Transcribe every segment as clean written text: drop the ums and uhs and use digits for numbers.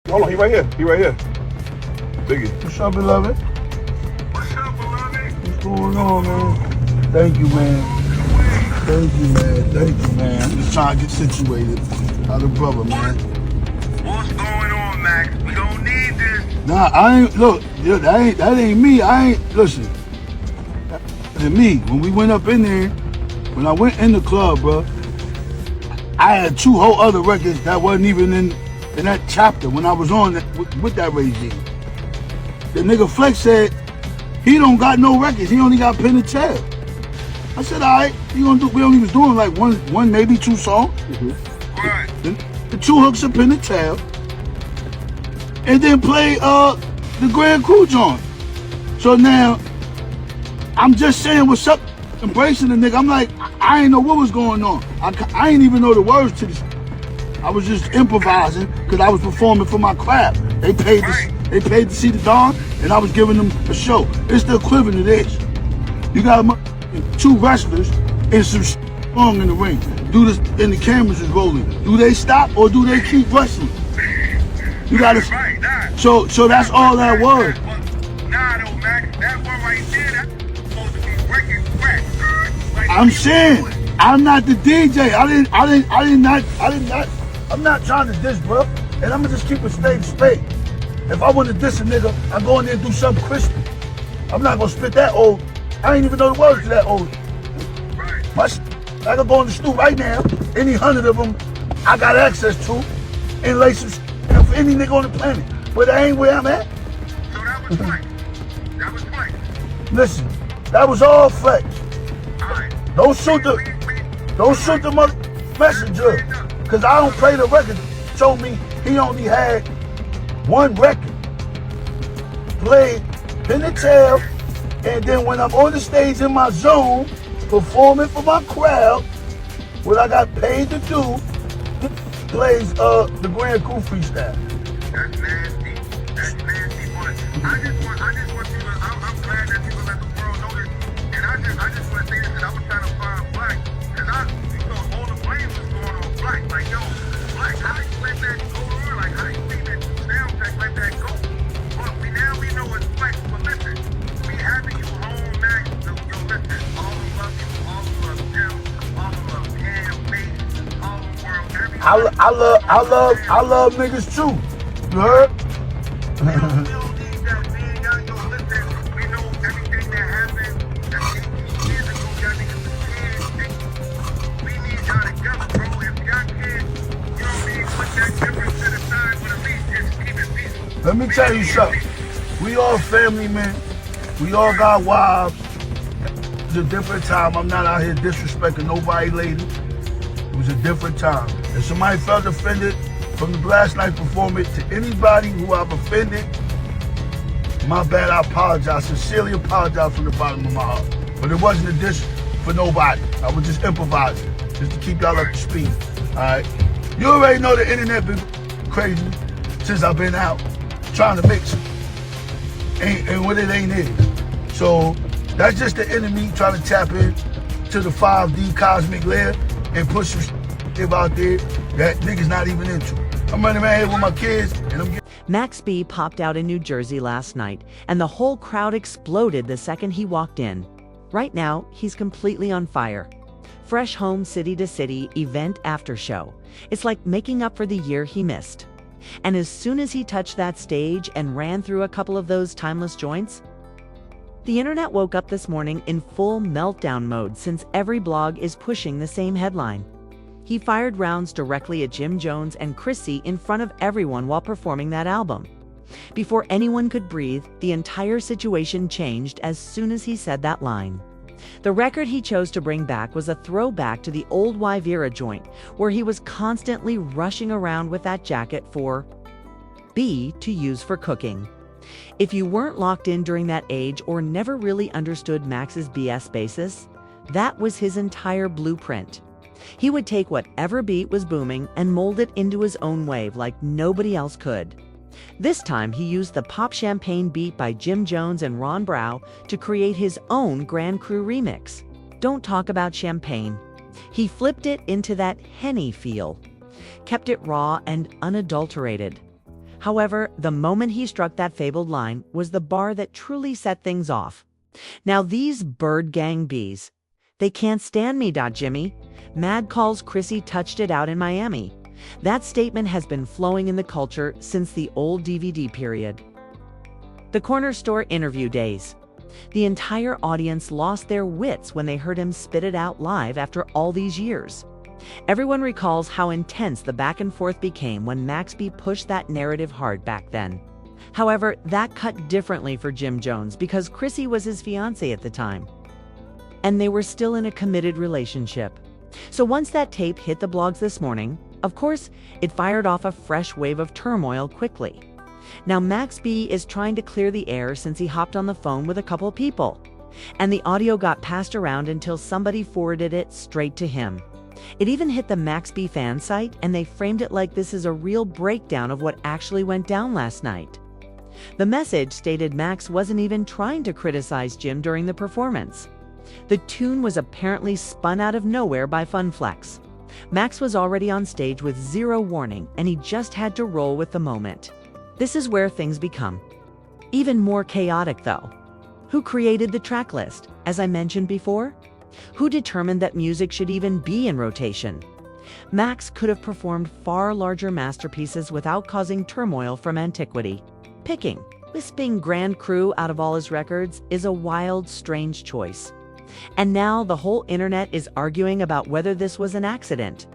Hold on, he right here. He right here. Biggie. What's up, beloved? What's up, beloved? What's going on, man? Thank you, man. Thank you, man. Thank you, man. I'm just trying to get situated. How the brother, man? What's going on, Max? We don't need this. Nah, I ain't, look, yeah, that ain't me. I ain't, listen. That ain't me. When we went up in there, when I went in the club, bro, I had 2 whole other records that wasn't even in that chapter when I was on with that regime. The nigga Flex said he don't got no records. He only got Penn and Tail. I said, all right, we only was doing like one maybe 2 songs. Right. The 2 hooks of Penn and Tail. And then play the Grand Crew joint. So now, I'm just saying what's up, embracing the nigga. I'm like, I ain't know what was going on. I ain't even know the words to this. I was just improvising because I was performing for my craft. They paid to see the Dawn, and I was giving them a show. It's the equivalent of this. You got 2 wrestlers and some song in the ring. Do this, and the cameras is rolling. Do they stop or do they keep wrestling? You gotta. Right, nah. So that's all that was. Nah, though, Max. That one right there, that's supposed to be record crack. Like, I'm saying, I'm not the DJ. I'm not trying to diss, bro. And I'm gonna just keep it straight. If I want to diss a nigga, I go in there and do something crispy. I'm not gonna spit that old. I ain't even know the words to that old. Right. I can go in the stool right now. Any 100 of them, I got access to, and lay some for any nigga on the planet. But that ain't where I'm at. So that was Flex. That was Flex. Listen, that was all Flex. All right. Don't shoot the mother messenger, cause I don't play the record. Told me he only had 1 record. Played Penn and Tail, and then when I'm on the stage in my zone, performing for my crowd, what I got paid to do, plays the Grand Crew freestyle. That's nasty. That's nasty. But I just want people. I'm glad that people let the world know this. And I just want to say this. That I was trying to find Black, cause all the blame was going on Black. Like, yo, Black, how you let that go on? Like, how you think that sound check let that go? But we know it's Black. But listen, we having you home, Max. So yo, listen, all of love you, all of love Jim, all of love Cam, Bass, all the world, everybody. I love niggas too. You heard? We don't need that, man. Y'all know, listen, we know everything that happened. That 18 years ago, y'all niggas was kids. We need y'all together, bro. If y'all kids, you know what I mean, put that difference to the side, but at least just keep it peaceful. Let me tell you something. We all family, man. We all got wives. It's a different time. I'm not out here disrespecting nobody, lady. It was a different time. If somebody felt offended from the last night performance, to anybody who I've offended, my bad, I apologize. Sincerely apologize from the bottom of my heart. But it wasn't a diss for nobody. I was just improvising, just to keep y'all up to speed. Alright? You already know the internet been crazy since I've been out trying to mix it. And what it ain't is. So that's just the enemy trying to tap in to the 5D cosmic layer and push some shit out there that niggas not even into. I'm running around here with my kids and I'm getting... Max B popped out in New Jersey last night, and the whole crowd exploded the second he walked in. Right now, he's completely on fire. Fresh home city to city, event after show. It's like making up for the year he missed. And as soon as he touched that stage and ran through a couple of those timeless joints, the internet woke up this morning in full meltdown mode since every blog is pushing the same headline. He fired rounds directly at Jim Jones and Chrissy in front of everyone while performing that album. Before anyone could breathe, the entire situation changed as soon as he said that line. The record he chose to bring back was a throwback to the old wife era joint, where he was constantly rushing around with that jacket for B to use for cooking. If you weren't locked in during that age or never really understood Max's BS basis, that was his entire blueprint. He would take whatever beat was booming and mold it into his own wave like nobody else could. This time he used the Pop Champagne beat by Jim Jones and Ron Brow to create his own Grand Crew remix. Don't talk about champagne. He flipped it into that Henny feel, kept it raw and unadulterated. However, the moment he struck that fabled line was the bar that truly set things off. Now these bird gang bees, they can't stand me, Jimmy. Mad calls Chrissy touched it out in Miami. That statement has been flowing in the culture since the old DVD period. The corner store interview days. The entire audience lost their wits when they heard him spit it out live after all these years. Everyone recalls how intense the back and forth became when Max B pushed that narrative hard back then. However, that cut differently for Jim Jones because Chrissy was his fiancée at the time. And they were still in a committed relationship. So once that tape hit the blogs this morning, of course, it fired off a fresh wave of turmoil quickly. Now Max B is trying to clear the air since he hopped on the phone with a couple people. And the audio got passed around until somebody forwarded it straight to him. It even hit the Max B fan site, and they framed it like this is a real breakdown of what actually went down last night. The message stated Max wasn't even trying to criticize Jim during the performance. The tune was apparently spun out of nowhere by Funflex. Max was already on stage with zero warning, and he just had to roll with the moment. This is where things become even more chaotic, though. Who created the track list, as I mentioned before? Who determined that music should even be in rotation? Max could have performed far larger masterpieces without causing turmoil from antiquity. Picking, wisping Grand Crew out of all his records is a wild, strange choice. And now the whole internet is arguing about whether this was an accident,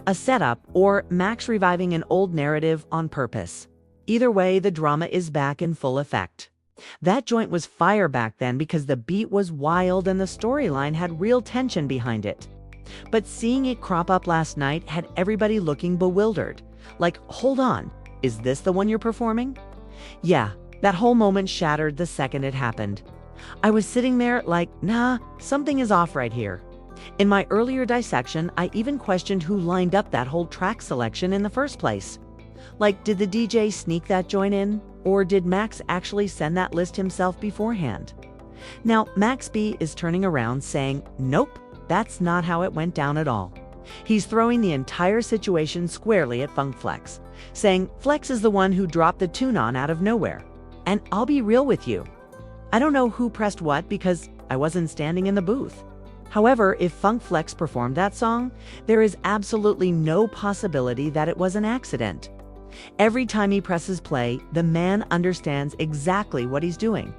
a setup, or Max reviving an old narrative on purpose. Either way, the drama is back in full effect. That joint was fire back then because the beat was wild and the storyline had real tension behind it. But seeing it crop up last night had everybody looking bewildered. Like, hold on, is this the one you're performing? Yeah, that whole moment shattered the second it happened. I was sitting there like, nah, something is off right here. In my earlier dissection, I even questioned who lined up that whole track selection in the first place. Like, did the DJ sneak that joint in? Or did Max actually send that list himself beforehand? Now, Max B is turning around saying, nope, that's not how it went down at all. He's throwing the entire situation squarely at Funkflex, saying Flex is the one who dropped the tune on out of nowhere. And I'll be real with you. I don't know who pressed what because I wasn't standing in the booth. However, if Funkflex performed that song, there is absolutely no possibility that it was an accident. Every time he presses play, the man understands exactly what he's doing.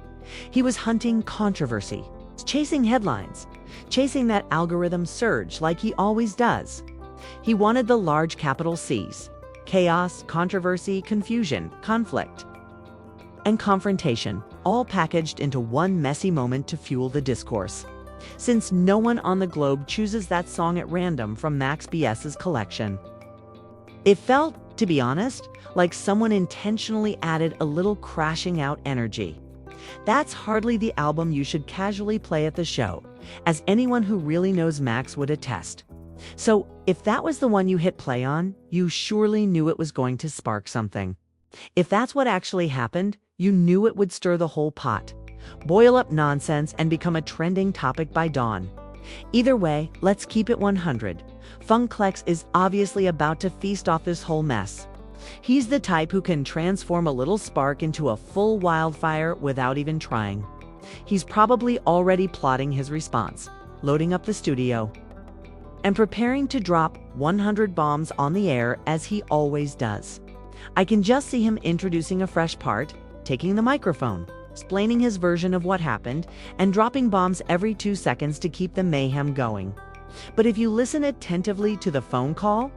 He was hunting controversy, chasing headlines, chasing that algorithm surge like he always does. He wanted the large capital C's: chaos, controversy, confusion, conflict, and confrontation, all packaged into one messy moment to fuel the discourse. Since no one on the globe chooses that song at random from Max BS's collection. It felt, to be honest, like someone intentionally added a little crashing out energy. That's hardly the album you should casually play at the show, as anyone who really knows Max would attest. So, if that was the one you hit play on, you surely knew it was going to spark something. If that's what actually happened, you knew it would stir the whole pot, boil up nonsense, and become a trending topic by dawn. Either way, let's keep it 100. Funkflex is obviously about to feast off this whole mess. He's the type who can transform a little spark into a full wildfire without even trying. He's probably already plotting his response, loading up the studio, and preparing to drop 100 bombs on the air as he always does. I can just see him introducing a fresh part, taking the microphone, explaining his version of what happened, and dropping bombs every 2 seconds to keep the mayhem going. But if you listen attentively to the phone call,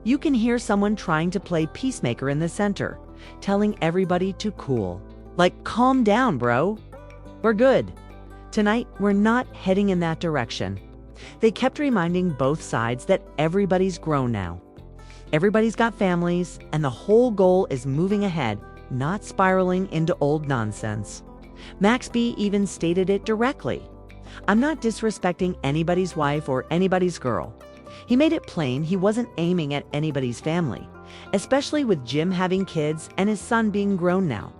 you can hear someone trying to play peacemaker in the center, telling everybody to cool. Like, calm down, bro. We're good. Tonight, we're not heading in that direction. They kept reminding both sides that everybody's grown now. Everybody's got families, and the whole goal is moving ahead, not spiraling into old nonsense. Max B even stated it directly. I'm not disrespecting anybody's wife or anybody's girl. He made it plain he wasn't aiming at anybody's family, especially with Jim having kids and his son being grown now.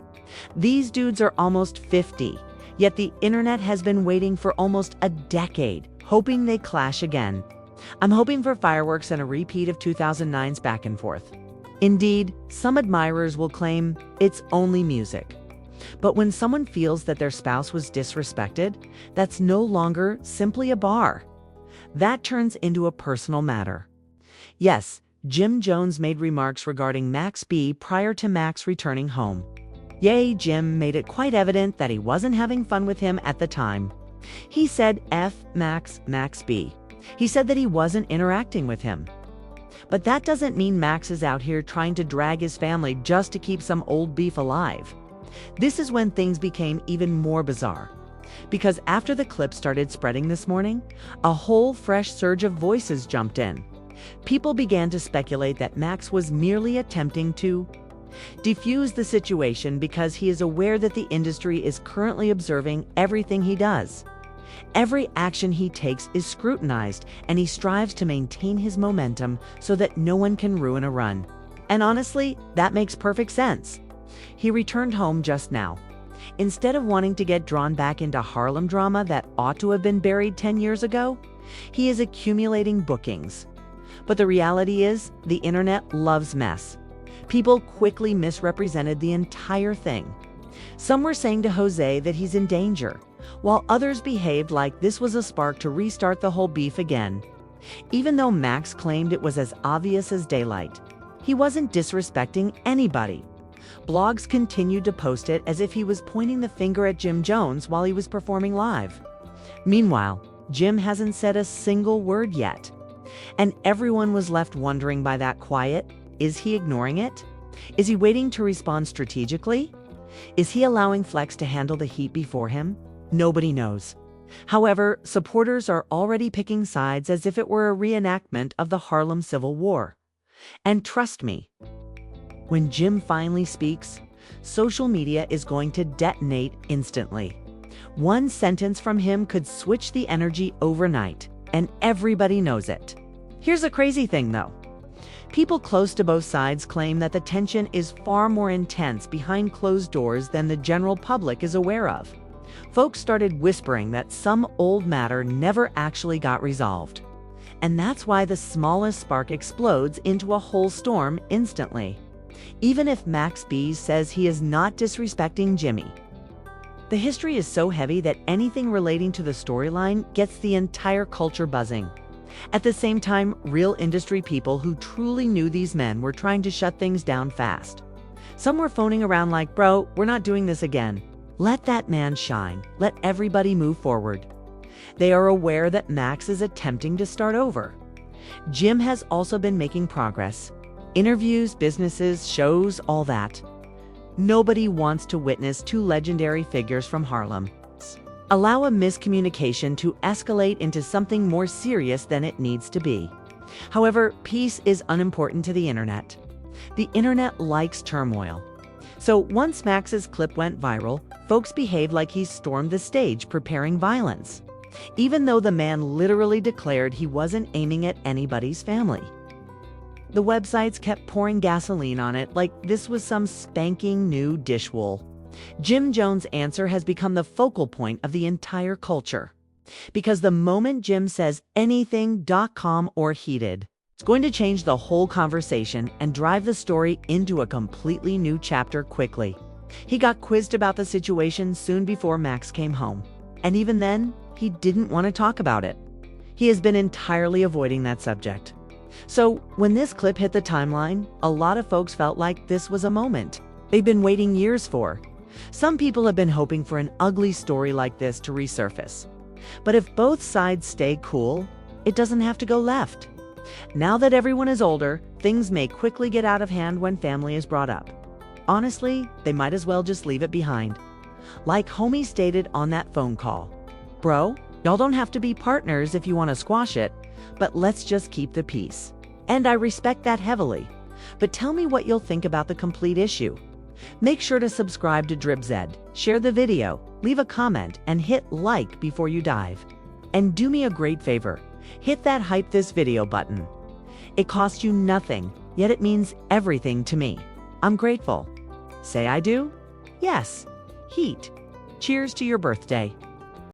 These dudes are almost 50, yet the internet has been waiting for almost a decade, hoping they clash again. I'm hoping for fireworks and a repeat of 2009's back and forth. Indeed, some admirers will claim it's only music. But when someone feels that their spouse was disrespected, that's no longer simply a bar. That turns into a personal matter. Yes, Jim Jones made remarks regarding Max B prior to Max returning home. Yay, Jim made it quite evident that he wasn't having fun with him at the time. He said F Max B. He said that he wasn't interacting with him. But that doesn't mean Max is out here trying to drag his family just to keep some old beef alive. This is when things became even more bizarre. Because after the clip started spreading this morning, a whole fresh surge of voices jumped in. People began to speculate that Max was merely attempting to defuse the situation because he is aware that the industry is currently observing everything he does. Every action he takes is scrutinized, and he strives to maintain his momentum so that no one can ruin a run. And honestly, that makes perfect sense. He returned home just now. Instead of wanting to get drawn back into Harlem drama that ought to have been buried 10 years ago, he is accumulating bookings. But the reality is, the internet loves mess. People quickly misrepresented the entire thing. Some were saying to Jose that he's in danger, while others behaved like this was a spark to restart the whole beef again. Even though Max claimed it was as obvious as daylight, he wasn't disrespecting anybody. Blogs continued to post it as if he was pointing the finger at Jim Jones while he was performing live. Meanwhile, Jim hasn't said a single word yet. And everyone was left wondering by that quiet, is he ignoring it? Is he waiting to respond strategically? Is he allowing Flex to handle the heat before him? Nobody knows. However, supporters are already picking sides as if it were a reenactment of the Harlem Civil War. And trust me, when Jim finally speaks, social media is going to detonate instantly. One sentence from him could switch the energy overnight, and everybody knows it. Here's a crazy thing, though. People close to both sides claim that the tension is far more intense behind closed doors than the general public is aware of. Folks started whispering that some old matter never actually got resolved. And that's why the smallest spark explodes into a whole storm instantly. Even if Max B says he is not disrespecting Jimmy. The history is so heavy that anything relating to the storyline gets the entire culture buzzing. At the same time, real industry people who truly knew these men were trying to shut things down fast. Some were phoning around like, bro, we're not doing this again. Let that man shine. Let everybody move forward. They are aware that Max is attempting to start over. Jim has also been making progress. Interviews, businesses, shows, all that. Nobody wants to witness two legendary figures from Harlem allow a miscommunication to escalate into something more serious than it needs to be. However, peace is unimportant to the internet. The internet likes turmoil. So once Max's clip went viral, folks behaved like he stormed the stage preparing violence, even though the man literally declared he wasn't aiming at anybody's family. The websites kept pouring gasoline on it like this was some spanking new dish wool. Jim Jones' answer has become the focal point of the entire culture. Because the moment Jim says anything .com or heated, it's going to change the whole conversation and drive the story into a completely new chapter quickly. He got quizzed about the situation soon before Max came home. And even then, he didn't want to talk about it. He has been entirely avoiding that subject. So when this clip hit the timeline, a lot of folks felt like this was a moment they've been waiting years for. Some people have been hoping for an ugly story like this to resurface. But if both sides stay cool, it doesn't have to go left. Now that everyone is older, things may quickly get out of hand when family is brought up. Honestly, they might as well just leave it behind. Like homie stated on that phone call, bro, y'all don't have to be partners if you want to squash it, but let's just keep the peace. And I respect that heavily. But tell me what you'll think about the complete issue. Make sure to subscribe to DripZ, share the video, leave a comment, and hit like before you dive. And do me a great favor, hit that hype this video button. It costs you nothing, yet it means everything to me. I'm grateful. Say I do? Yes. Heat. Cheers to your birthday.